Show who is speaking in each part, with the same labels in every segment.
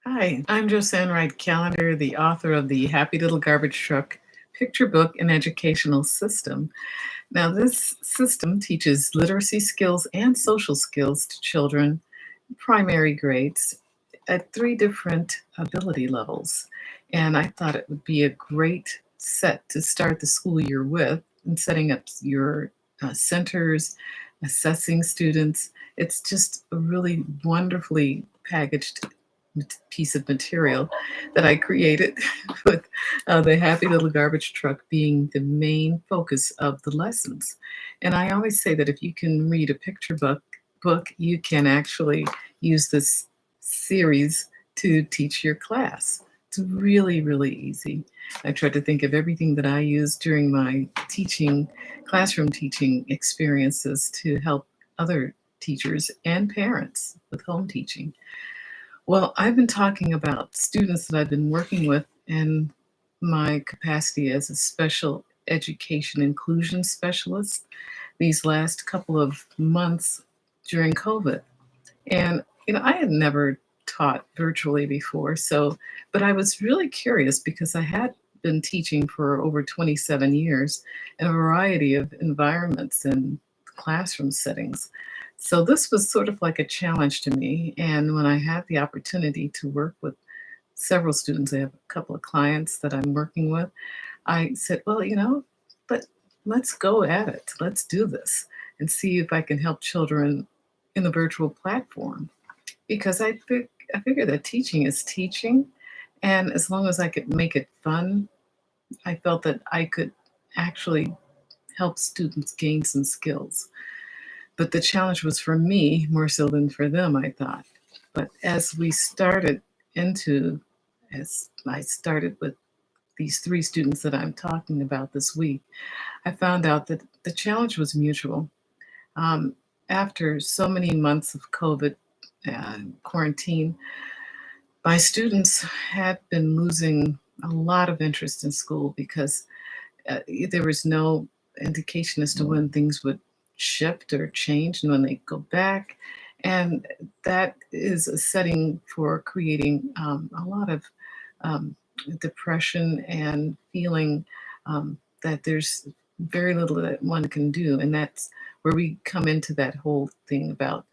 Speaker 1: Hi, I'm Josanne Wright Callender, the author of the Happy Little Garbage Truck picture book and educational system. Now, this system teaches literacy skills and social skills to children, primary grades, at three different ability levels. And I thought it would be a great set to start the school year with and setting up your centers, assessing students. It's just a really wonderfully packaged piece of material that I created with the Happy Little Garbage Truck being the main focus of the lessons. And I always say that if you can read a picture book, you can actually use this series to teach your class. It's really, really easy. I tried to think of everything that I used during my classroom teaching experiences to help other teachers and parents with home teaching. Well, I've been talking about students that I've been working with in my capacity as a special education inclusion specialist these last couple of months during COVID. And, I had never taught virtually before. But I was really curious because I had been teaching for over 27 years in a variety of environments and classroom settings. So this was sort of like a challenge to me. And when I had the opportunity to work with several students, I have a couple of clients that I'm working with. I said, well, but let's go at it. Let's do this and see if I can help children in the virtual platform because I figure that teaching is teaching, and as long as I could make it fun, I felt that I could actually help students gain some skills. But the challenge was for me more so than for them, I thought. But as I started with these three students that I'm talking about this week, I found out that the challenge was mutual. Um, After so many months of COVID quarantine, my students had been losing a lot of interest in school because there was no indication as to when things would shift or change and when they go back. And that is a setting for creating a lot of um, depression and feeling that there's very little that one can do. And that's where we come into that whole thing about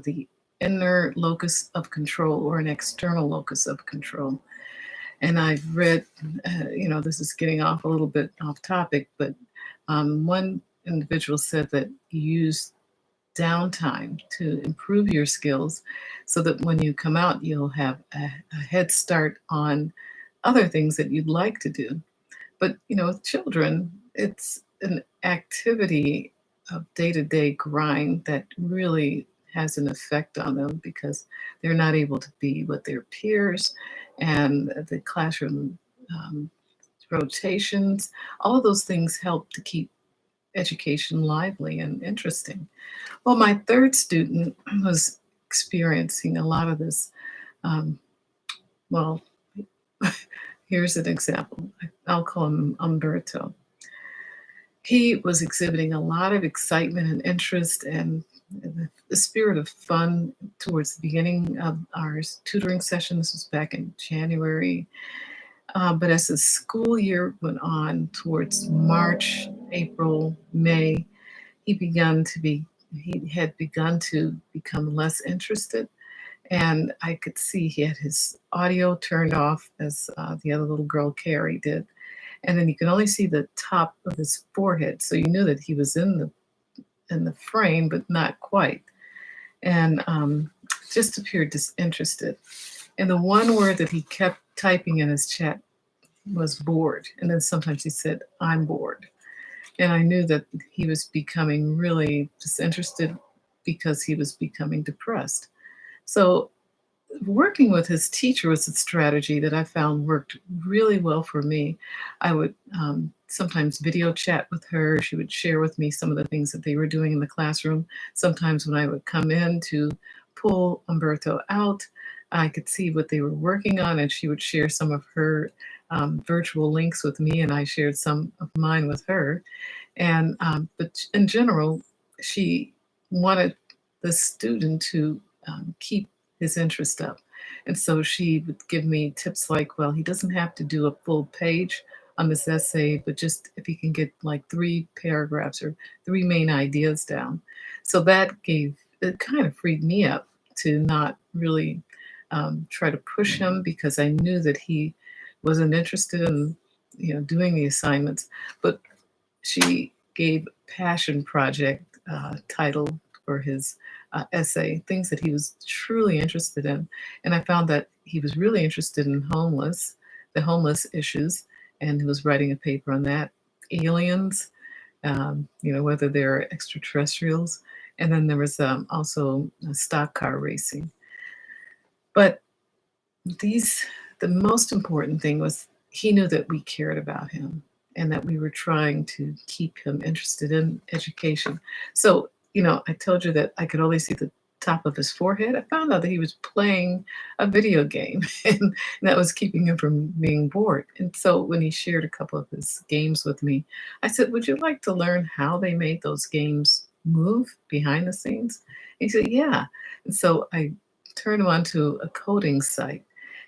Speaker 1: the inner locus of control or an external locus of control. And I've read, this is getting off a little bit off topic, but one individual said that you use downtime to improve your skills so that when you come out, you'll have a head start on other things that you'd like to do. But, with children, it's an activity of day to day grind that really has an effect on them because they're not able to be with their peers and the classroom um, rotations. All of those things help to keep education lively and interesting. Well, my third student was experiencing a lot of this. Um, well, here's an example. I'll call him Umberto. He was exhibiting a lot of excitement and interest and the spirit of fun towards the beginning of our tutoring session. This was back in January. But as the school year went on towards March, April, May, he had begun to become less interested. And I could see he had his audio turned off as the other little girl, Carrie, did. And then you could only see the top of his forehead. So you knew that he was in the frame, but not quite. And just appeared disinterested. And the one word that he kept typing in his chat was bored. And then sometimes he said, I'm bored. And I knew that he was becoming really disinterested because he was becoming depressed. So working with his teacher was a strategy that I found worked really well for me. I would sometimes video chat with her. She would share with me some of the things that they were doing in the classroom. Sometimes when I would come in to pull Umberto out, I could see what they were working on, and she would share some of her virtual links with me, and I shared some of mine with her. And but in general, she wanted the student to keep his interest up. And so she would give me tips like, well, he doesn't have to do a full page on this essay, but just if he can get like 3 paragraphs or 3 main ideas down. So that gave, it kind of freed me up to not really try to push him, because I knew that he wasn't interested in, doing the assignments. But she gave passion project title for his essay, things that he was truly interested in. And I found that he was really interested in the homeless issues, and he was writing a paper on that. Aliens, whether they're extraterrestrials. And then there was also stock car racing. But these, the most important thing was he knew that we cared about him and that we were trying to keep him interested in education. So, I told you that I could only see the top of his forehead. I found out that he was playing a video game and that was keeping him from being bored. And so when he shared a couple of his games with me, I said, would you like to learn how they made those games move behind the scenes? And he said, yeah. And so I turned him onto a coding site,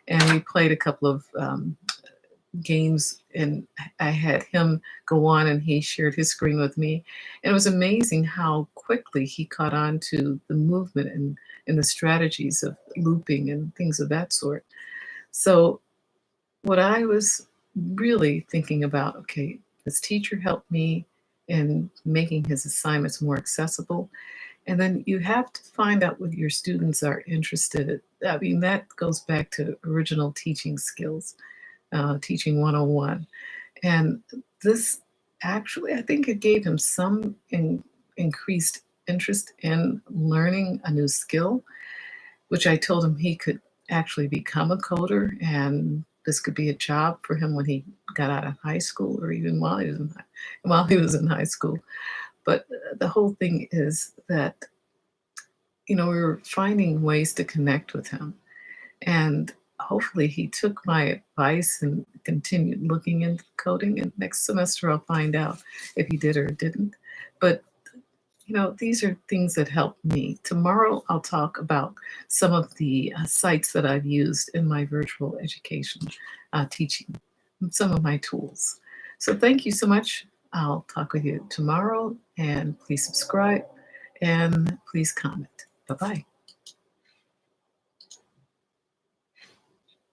Speaker 1: and we played a couple of games, and I had him go on and he shared his screen with me. And it was amazing how quickly he caught on to the movement and the strategies of looping and things of that sort. So what I was really thinking about, okay, this teacher helped me in making his assignments more accessible. And then you have to find out what your students are interested in. I mean, that goes back to original teaching skills, teaching 101. And this actually, I think it gave him some increased interest in learning a new skill, which I told him he could actually become a coder, and this could be a job for him when he got out of high school, or even while he was in high school. But the whole thing is that, we were finding ways to connect with him. And hopefully he took my advice and continued looking into coding. And next semester I'll find out if he did or didn't. But these are things that help me. Tomorrow I'll talk about some of the sites that I've used in my virtual education teaching, some of my tools. So thank you so much. I'll talk with you tomorrow, and please subscribe and please comment. Bye-bye.